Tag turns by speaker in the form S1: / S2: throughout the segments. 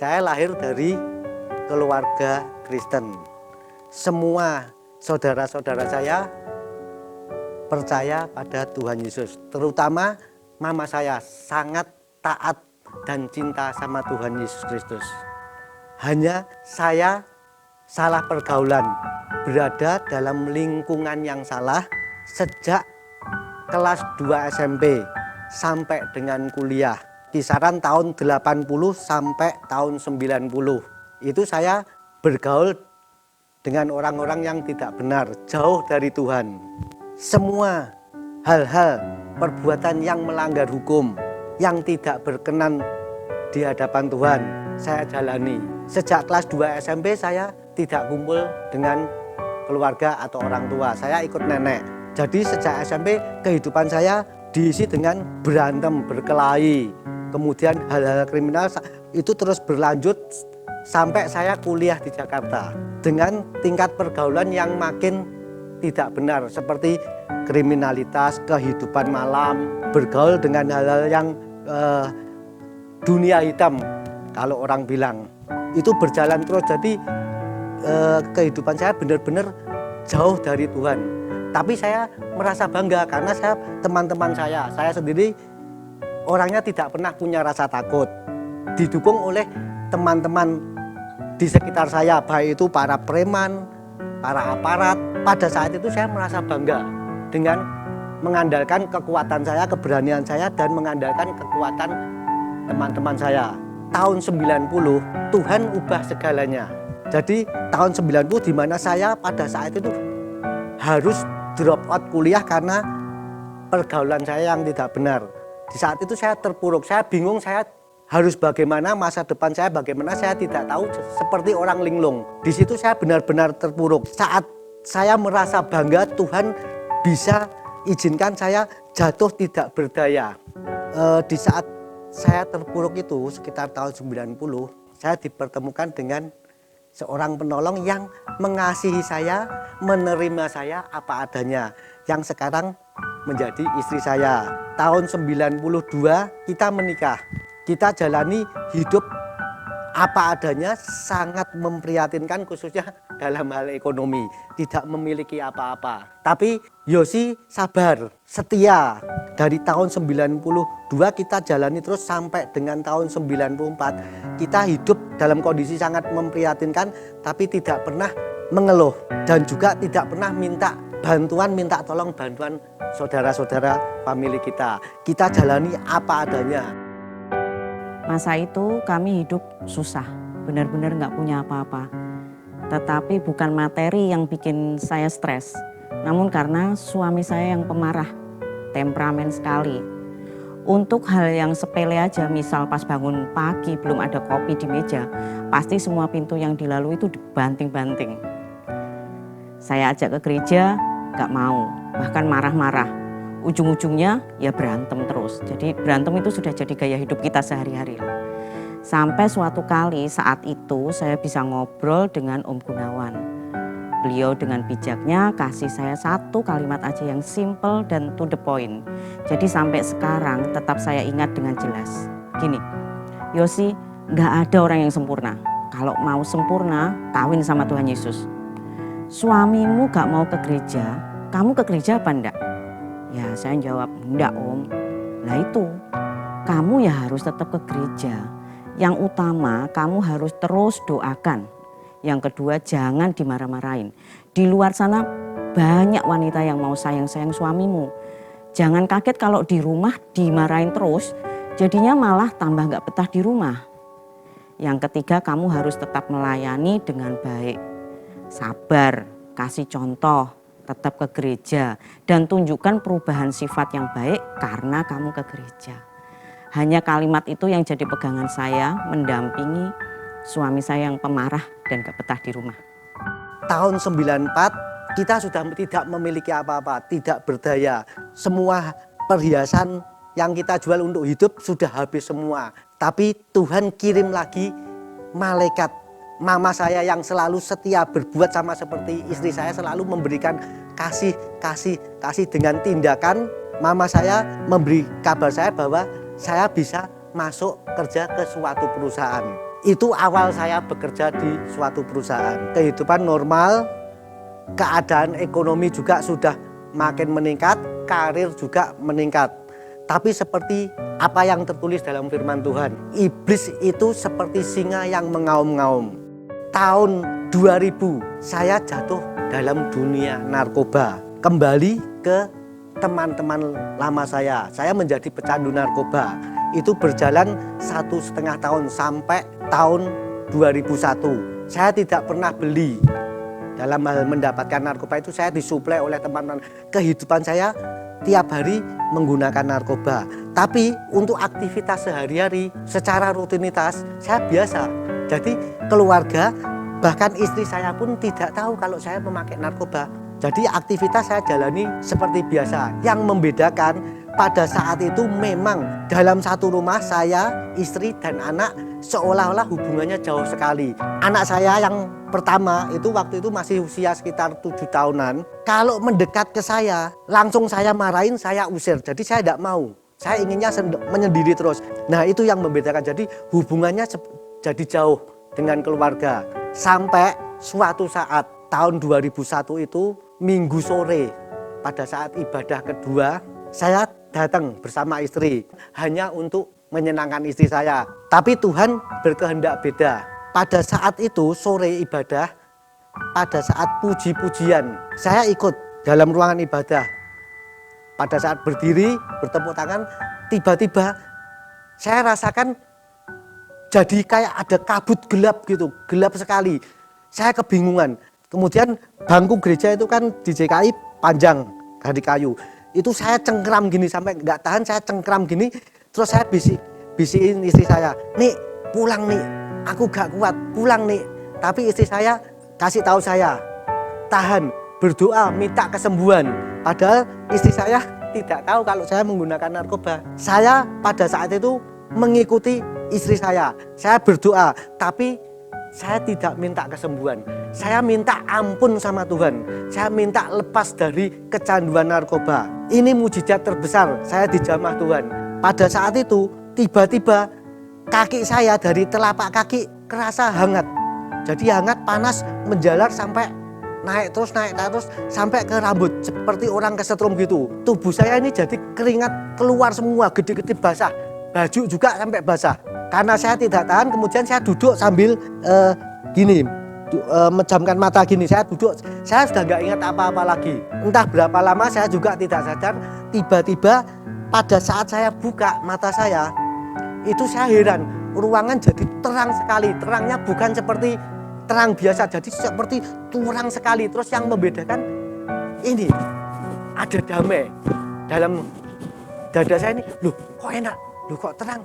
S1: Saya lahir dari keluarga Kristen. Semua saudara-saudara saya percaya pada Tuhan Yesus. Terutama mama saya sangat taat dan cinta sama Tuhan Yesus Kristus. Hanya saya salah pergaulan, berada dalam lingkungan yang salah sejak kelas 2 SMP sampai dengan kuliah. Kisaran tahun 80 sampai tahun 90. Itu saya bergaul dengan orang-orang yang tidak benar, jauh dari Tuhan. Semua hal-hal perbuatan yang melanggar hukum, yang tidak berkenan di hadapan Tuhan, saya jalani. Sejak kelas 2 SMP saya tidak kumpul dengan keluarga atau orang tua, saya ikut nenek. Jadi sejak SMP kehidupan saya diisi dengan berantem, berkelahi, kemudian hal-hal kriminal itu terus berlanjut sampai saya kuliah di Jakarta dengan tingkat pergaulan yang makin tidak benar seperti kriminalitas, kehidupan malam, bergaul dengan hal-hal yang dunia hitam kalau orang bilang. Itu berjalan terus, jadi kehidupan saya benar-benar jauh dari Tuhan. Tapi saya merasa bangga karena teman-teman saya sendiri orangnya tidak pernah punya rasa takut. Didukung oleh teman-teman di sekitar saya, baik itu para preman, para aparat. Pada saat itu saya merasa bangga dengan mengandalkan kekuatan saya, keberanian saya, dan mengandalkan kekuatan teman-teman saya. Tahun 90 Tuhan ubah segalanya. Jadi tahun 90 di mana saya pada saat itu harus drop out kuliah karena pergaulan saya yang tidak benar. Di saat itu saya terpuruk, saya bingung, saya harus bagaimana, masa depan saya bagaimana, saya tidak tahu, seperti orang linglung. Di situ saya benar-benar terpuruk. Saat saya merasa bangga Tuhan bisa izinkan saya jatuh tidak berdaya. Di saat saya terpuruk itu sekitar tahun 90, saya dipertemukan dengan seorang penolong yang mengasihi saya, menerima saya apa adanya, yang sekarang menjadi istri saya. Tahun 92 kita menikah. Kita jalani hidup apa adanya, sangat memprihatinkan khususnya dalam hal ekonomi. Tidak memiliki apa-apa. Tapi Yosi sabar, setia. Dari tahun 92 kita jalani terus sampai dengan tahun 94. Kita hidup dalam kondisi sangat memprihatinkan, tapi tidak pernah mengeluh. Dan juga tidak pernah minta bantuan, minta tolong bantuan saudara-saudara famili kita. Kita jalani apa adanya.
S2: Masa itu kami hidup susah, benar-benar nggak punya apa-apa. Tetapi bukan materi yang bikin saya stres, namun karena suami saya yang pemarah, temperamen sekali. Untuk hal yang sepele aja, misal pas bangun pagi belum ada kopi di meja, pasti semua pintu yang dilalui itu dibanting-banting. Saya ajak ke gereja, nggak mau, bahkan marah-marah. Ujung-ujungnya ya berantem terus. Jadi berantem itu sudah jadi gaya hidup kita sehari-hari. Sampai suatu kali saat itu saya bisa ngobrol dengan Om Gunawan. Beliau dengan bijaknya kasih saya satu kalimat aja yang simple dan to the point. Jadi sampai sekarang tetap saya ingat dengan jelas. Gini, Yosi, gak ada orang yang sempurna. Kalau mau sempurna, kawin sama Tuhan Yesus. Suamimu gak mau ke gereja, kamu ke gereja apa enggak? Ya saya jawab, enggak Om. Lah itu, kamu ya harus tetap ke gereja. Yang utama kamu harus terus doakan. Yang kedua jangan dimarah-marahin. Di luar sana banyak wanita yang mau sayang-sayang suamimu. Jangan kaget kalau di rumah dimarahin terus, jadinya malah tambah gak betah di rumah. Yang ketiga kamu harus tetap melayani dengan baik. Sabar, kasih contoh. Tetap ke gereja dan tunjukkan perubahan sifat yang baik karena kamu ke gereja. Hanya kalimat itu yang jadi pegangan saya mendampingi suami saya yang pemarah dan gak betah di rumah.
S1: Tahun 94 kita sudah tidak memiliki apa-apa, tidak berdaya. Semua perhiasan yang kita jual untuk hidup sudah habis semua. Tapi Tuhan kirim lagi malaikat. Mama saya yang selalu setia berbuat sama seperti istri saya, selalu memberikan kasih dengan tindakan. Mama saya memberi kabar saya bahwa saya bisa masuk kerja ke suatu perusahaan. Itu awal saya bekerja di suatu perusahaan. Kehidupan normal, keadaan ekonomi juga sudah makin meningkat, karir juga meningkat. Tapi seperti apa yang tertulis dalam firman Tuhan, iblis itu seperti singa yang mengaum-ngaum. Tahun 2000 saya jatuh dalam dunia narkoba. Kembali ke teman-teman lama saya menjadi pecandu narkoba. Itu berjalan 1,5 tahun sampai tahun 2001. Saya tidak pernah beli. Dalam hal mendapatkan narkoba itu saya disuplai oleh teman-teman. Kehidupan saya tiap hari menggunakan narkoba. Tapi untuk aktivitas sehari-hari secara rutinitas saya biasa. Jadi keluarga bahkan istri saya pun tidak tahu kalau saya memakai narkoba. Jadi aktivitas saya jalani seperti biasa. Yang membedakan pada saat itu memang dalam satu rumah saya, istri dan anak seolah-olah hubungannya jauh sekali. Anak saya yang pertama itu waktu itu masih usia sekitar 7 tahunan. Kalau mendekat ke saya, langsung saya marahin, saya usir. Jadi saya tidak mau. Saya inginnya menyendiri terus. Nah itu yang membedakan. Jadi hubungannya jadi jauh dengan keluarga. Sampai suatu saat tahun 2001 itu Minggu sore pada saat ibadah kedua saya datang bersama istri hanya untuk menyenangkan istri saya. Tapi Tuhan berkehendak beda. Pada saat itu sore ibadah, pada saat puji-pujian saya ikut dalam ruangan ibadah. Pada saat berdiri bertepuk tangan, tiba-tiba saya rasakan jadi kayak ada kabut gelap gitu, gelap sekali. Saya kebingungan. Kemudian bangku gereja itu kan di JKI panjang dari kayu. Itu saya cengkram gini sampai nggak tahan, saya cengkram gini. Terus saya bisikin istri saya, "Nik, pulang nih. Aku gak kuat, pulang nih." Tapi istri saya kasih tahu saya, "Tahan, berdoa, minta kesembuhan." Padahal istri saya tidak tahu kalau saya menggunakan narkoba. Saya pada saat itu mengikuti istri saya. Saya berdoa, tapi saya tidak minta kesembuhan. Saya minta ampun sama Tuhan. Saya minta lepas dari kecanduan narkoba. Ini mujizat terbesar saya dijamah Tuhan. Pada saat itu tiba-tiba kaki saya dari telapak kaki kerasa hangat. Jadi hangat, panas, menjalar sampai naik terus sampai ke rambut. Seperti orang kesetrum gitu. Tubuh saya ini jadi keringat keluar semua, gede-gede basah. Baju juga sampai basah. Karena saya tidak tahan, kemudian saya duduk sambil menjamkan mata gini. Saya duduk, saya sudah nggak ingat apa-apa lagi. Entah berapa lama saya juga tidak sadar. Tiba-tiba pada saat saya buka mata saya, itu saya heran. Ruangan jadi terang sekali. Terangnya bukan seperti terang biasa, jadi seperti terang sekali. Terus yang membedakan ini ada damai dalam dada saya ini. Loh, kok enak? Loh, kok terang?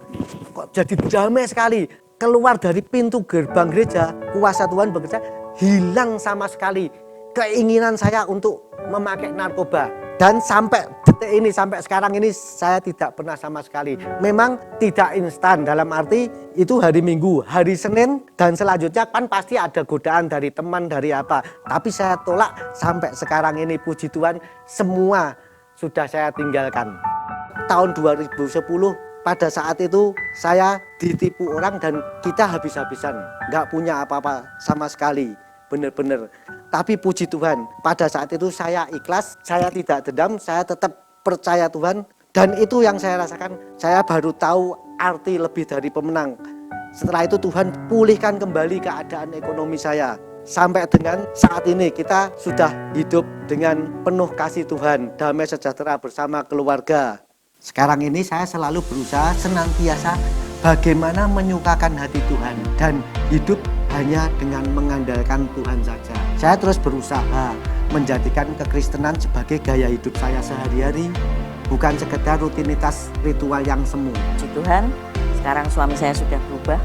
S1: Kok jadi damai sekali? Keluar dari pintu gerbang gereja, kuasa Tuhan bekerja, hilang sama sekali keinginan saya untuk memakai narkoba. Dan sampai detik ini, sampai sekarang ini saya tidak pernah sama sekali. Memang tidak instan, dalam arti itu hari Minggu, hari Senin dan selanjutnya kan pasti ada godaan dari teman, dari apa. Tapi saya tolak sampai sekarang ini, puji Tuhan, semua sudah saya tinggalkan. Tahun 2010 pada saat itu saya ditipu orang dan kita habis-habisan, nggak punya apa-apa sama sekali, benar-benar. Tapi puji Tuhan, pada saat itu saya ikhlas, saya tidak dendam, saya tetap percaya Tuhan. Dan itu yang saya rasakan, saya baru tahu arti lebih dari pemenang. Setelah itu Tuhan pulihkan kembali keadaan ekonomi saya. Sampai dengan saat ini kita sudah hidup dengan penuh kasih Tuhan, damai sejahtera bersama keluarga. Sekarang ini saya selalu berusaha senantiasa bagaimana menyukakan hati Tuhan dan hidup hanya dengan mengandalkan Tuhan saja. Saya terus berusaha menjadikan kekristenan sebagai gaya hidup saya sehari-hari, bukan sekedar rutinitas ritual yang semu.
S2: Puji Tuhan, sekarang suami saya sudah berubah.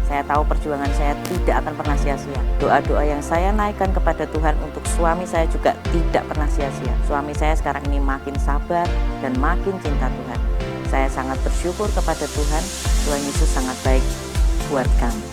S2: Saya tahu perjuangan saya tidak akan pernah sia-sia. Doa-doa yang saya naikkan kepada Tuhan untuk suami saya juga tidak pernah sia-sia. Suami saya sekarang ini makin sabar dan makin cinta Tuhan. Saya sangat bersyukur kepada Tuhan. Tuhan Yesus sangat baik buat kami.